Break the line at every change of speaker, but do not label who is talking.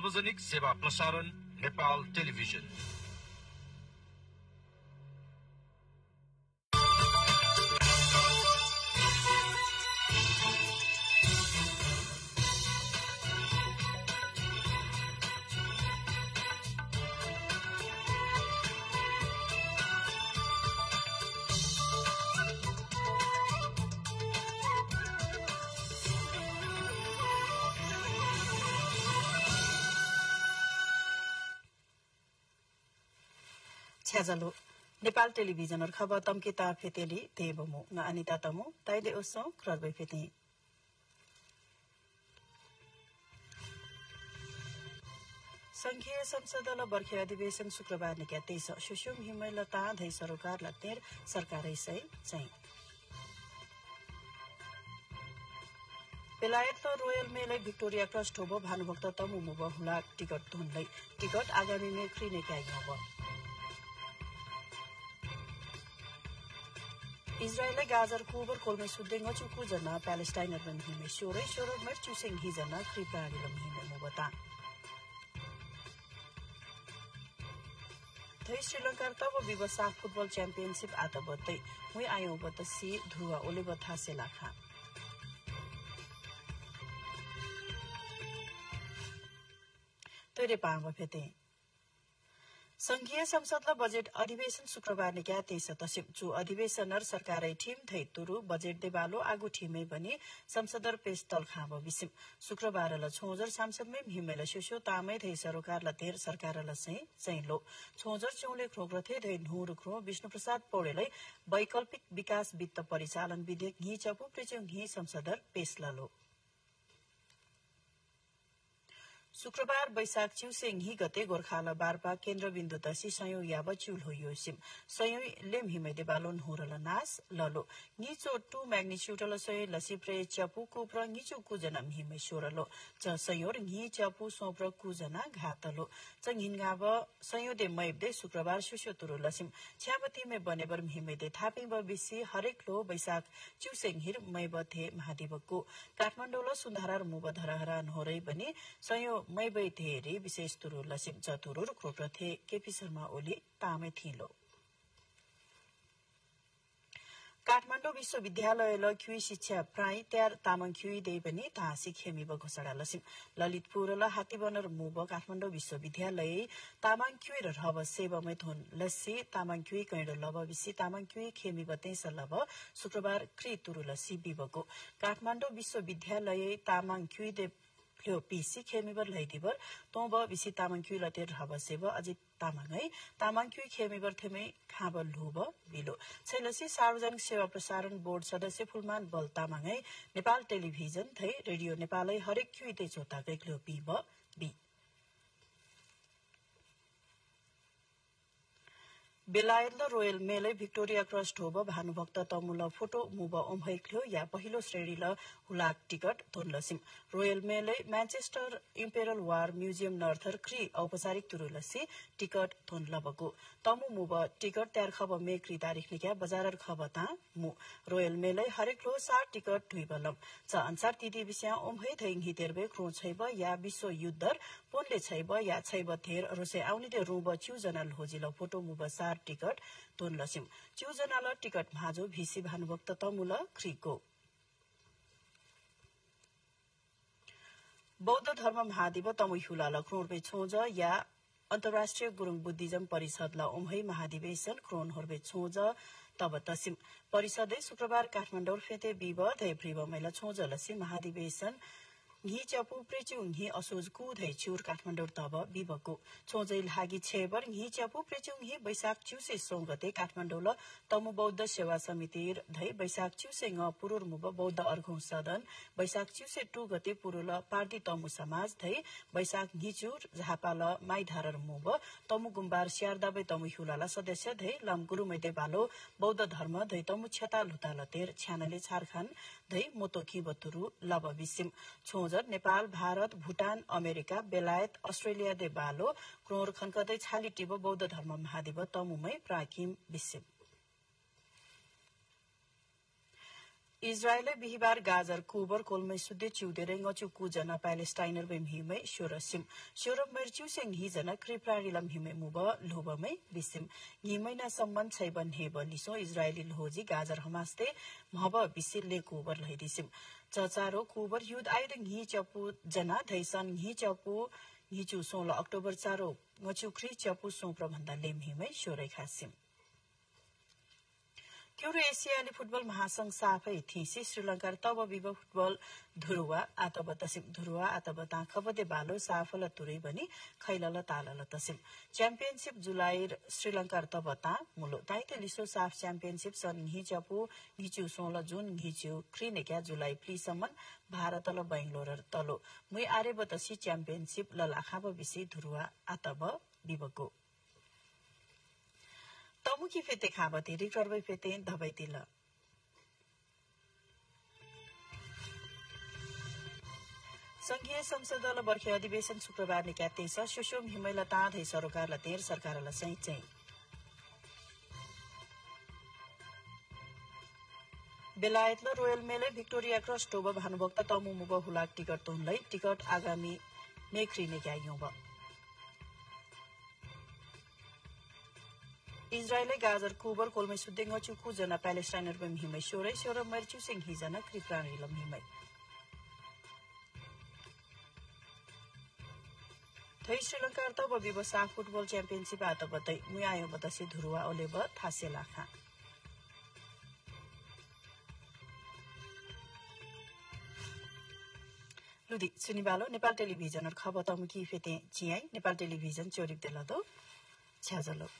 सार्वजनिक सेवा प्रसारण नेपाल टेलिभिजन।
छ्याजलो नेपाल टेलिभिजन और खबर तमकिता फेतेली देवमु न अनिता तमु ताइले उसो क्रबे फेते संघीय संसद ल बर्खे अधिवेशन शुक्रबार निका 23 सुषुम हिमलता धै सरकार लतेर सरकारै सै चाहिँ बेलायत रोयल मेलै भिक्टोरिया क्रस्ट होबो भानुभक्त तमु मुब हुला टिकट धुनलै टिकट आगामी में फ्री ने क्या होबो इजरायल गाजर कुबर कोलमे सुदेंग चुकु जना पैलेस्टाइनर बन हिमे शोरे शोरे मर चुसेंग ही जना कृपाड़ी लम हिमे मुबता थै श्रीलंका तब विवसा फुटबल चैंपियनशिप आता बतै हुई आयो बतसी धुवा ओले बथा से लाखा तेरे पांग फेते संघीय संसद ल बजेट अधिवेशन शुक्रबार निका 23 चु अधिवेशनर सरकारै ठिम थै तुरु बजेट देबालो आगु ठिमै बनी संसदर पेश तल खाब विसिम शुक्रबार ल छोजर सांसद में हिमेल शिशु तामै थै सरकार ल तेर सरकार ल सै लो छोजर चौले खोग्रथे थै नुर ख्रो विष्णु प्रसाद पौडेलै वैकल्पिक विकास वित्त परिचालन विधेयक घि चपु प्रिचुङ घि संसदर पेश ललो शुक्रबार वैशाख चिउसेङ हि गते गोर्खाला बारपा केन्द्रबिन्दु तसी सयौं याब चुल हो सिम सयौं लेम हिमेदे बालोन हुरल नास ललो निचो 2 मैग्नीट्यूड ल सय लसी प्रे चपु कुप्र निचो कुजना हिमे सोरलो च सयोर नि चपु सोप्र कुजना घातलो च हिनगाब सयौं दे मैबदे शुक्रबार सुसो तुरु लसिम छ्याबती में बनेबर हिमेदे थापिङ ब बिसी हरेक लो वैशाख चिउसेङ हिर मैबथे महादेवको काठमाडौँ ल सुन्धारार मुब धरहरान होरै बनी सयौं मैबै धेरै विशेष तुरु लसिम चतुरु क्रोप्रथे केपी शर्मा ओली तामे थिलो काठमाडौँ विश्वविद्यालय ल ख्युई शिक्षा प्राय त्यार तामाङ ख्युई दे पनि तासी खेमी ब घोषणा लसिम ललितपुर ल हातीबनर मुब काठमाडौँ विश्वविद्यालय तामाङ ख्युई र रब सेवामै थोन लस्सी तामाङ ख्युई कैड लब विसी तामाङ ख्युई खेमी बते सलब शुक्रबार क्रि तुरु लस्सी बिबको काठमाडौँ विश्वविद्यालय तामाङ ख्युई दे लो पीसी खेमीबर लैदिबर तोब विसी तामाङ ख्युई लतेर रब सेवा अजित तामाङै तामाङ ख्युई खेमीबर थेमै खाब लुब बिलो छैलसी सार्वजनिक सेवा प्रसारण बोर्ड सदस्य फुलमान बल तामाङै नेपाल टेलिभिजन थै रेडियो नेपालै हरेक ख्युई ते चोताकै क्लो पिब बी बेलायत ल रोयल मेलै भिक्टोरिया क्रस्ट होब भानुभक्त तमुल फोटो मुब ओम्भैक्लो या पहिलो श्रेणी ल हुलाक टिकट धोनलसिम रोयल मेलै मैनचेस्टर इम्पेरियल वार म्युजियम नर्थर क्री औपचारिक तुरुलसी टिकट धोनलबको तमु मुब टिकट त्यार खब मे क्री तारिख निका बजारर खबता मु रोयल मेलै हरेक लो 7 टिकट धुइबलम च अनुसार तिदी विषय ओम्भै थैङ हितेरबे क्रो छैब या विश्व युद्धर पोनले छैब या छैब थेर रोसे आउनिदे रुब च्यु जनल होजिल फोटो मुब टिकट दोन लसिम चुजनाल टिकट भाजो भिसी भानुभक्त तमुल ख्रीको बौद्ध धर्म महादिव तमु हुलाल क्रोनबे छोज या अन्तर्राष्ट्रिय गुरुङ बुद्धिज्म परिषद ल ओम्है महाधिवेशन क्रोन होर्बे छोज तब तसिम परिषदे शुक्रबार काठमाडौँ फेते बिब धै प्रिब मैला छोज लसी महाधिवेशन घि चपु प्रेचुङ घि असोज कुधै चुर काठमाडौँ तब बिबको छोजै लागी छेबर घि चपु प्रेचुङ घि वैशाख चिउसे सोगते काठमाडौँ ल तमु बौद्ध सेवा समिति धै वैशाख चिउसे ङ पुरुर मुब बौद्ध अर्घौं सदन वैशाख चिउसे 2 गते पुरुल पार्टी तमु समाज धै वैशाख घिचुर झापाल माइधारर मुब तमु गुम्बार स्यारदाबे तमु हुलाला सदस्य धै लम गुरुमै देबालो बौद्ध धर्म धै तमु छता लुताल तेर छ्यानले छारखान धै मोतोकी बतुरु लब विसिम छोजर नेपाल भारत भूटान अमेरिका बेलायत अस्ट्रेलिया दे बालो क्रोर खनकदै छाली टिब बौद्ध धर्म Mahadev तमुमै प्राकिम विसिम Israel bihibar gazar kubar kolmai sude chiudere ngochu kujana Palestiner bem hime shurasim shurab merchu seng hijana kriprari lam hime muba loba mai bisim himaina सम्बन्ध छैबन हे बलिसो इजरायली लोजी गाजर हमास्ते महबा बिसिरले कुबर लैदिसिम चचारो कुबर युद्ध आइद घि चपु जना धैसन घि चपु घि चु 16 अक्टोबर चारो ngchu khri chapu सोप्र भन्दा लेम हिमै शोरै खासिम क्युरो एसियाली फुटबल महासंघ साफै थिसी श्रीलंका तब विव फुटबल धुरुवा आतब तसिम धुरुवा आतब ता खबदे बालो साफल तुरै बनी खैलल तालल तसिम च्याम्पियनशिप जुलाई श्रीलंका तब ता मुलो ताइते लिसो साफ च्याम्पियनशिप सन हिचपु हिचु 16 जुन हिचु क्रिनेक्या जुलाई प्लिसम्म भारतल बेंगलोर तलो मुइ आरे बतसी च्याम्पियनशिप ललाखाब बिसि धुरुवा आतब विवको तमुकी फेते खाबते रिकर्बै फेते धबैतिल संघीय संसदल बर्खे अधिवेशन शुक्रबार निकाते सुषुम हिमैलता धै सरकारला तेर सरकारला सही चाहिँ बेलायतल रोयल मेले भिक्टोरिया क्रस टोब भानुभक्त तमु मुब हुलाक टिकट तुनलै टिकट आगामी मेख्री निकायौब इजरायलले गाजर कुबर कोलमै सुदेंग चुकु जना प्यालेस्टाइनर बम हिमै शोरै शोर मर्चु सिंह हिजना क्रिप्रानी लम हिमै थै श्रीलंका तब विवसा फुटबल च्याम्पियनशिप आत बतै मुयायो बतसी धुरुवा ओलेब थासे लाखा लुदी सुनिबालो नेपाल टेलिभिजन खबर तमुकी फेते चियाई नेपाल टेलिभिजन चोरिक देलदो छ्याजलो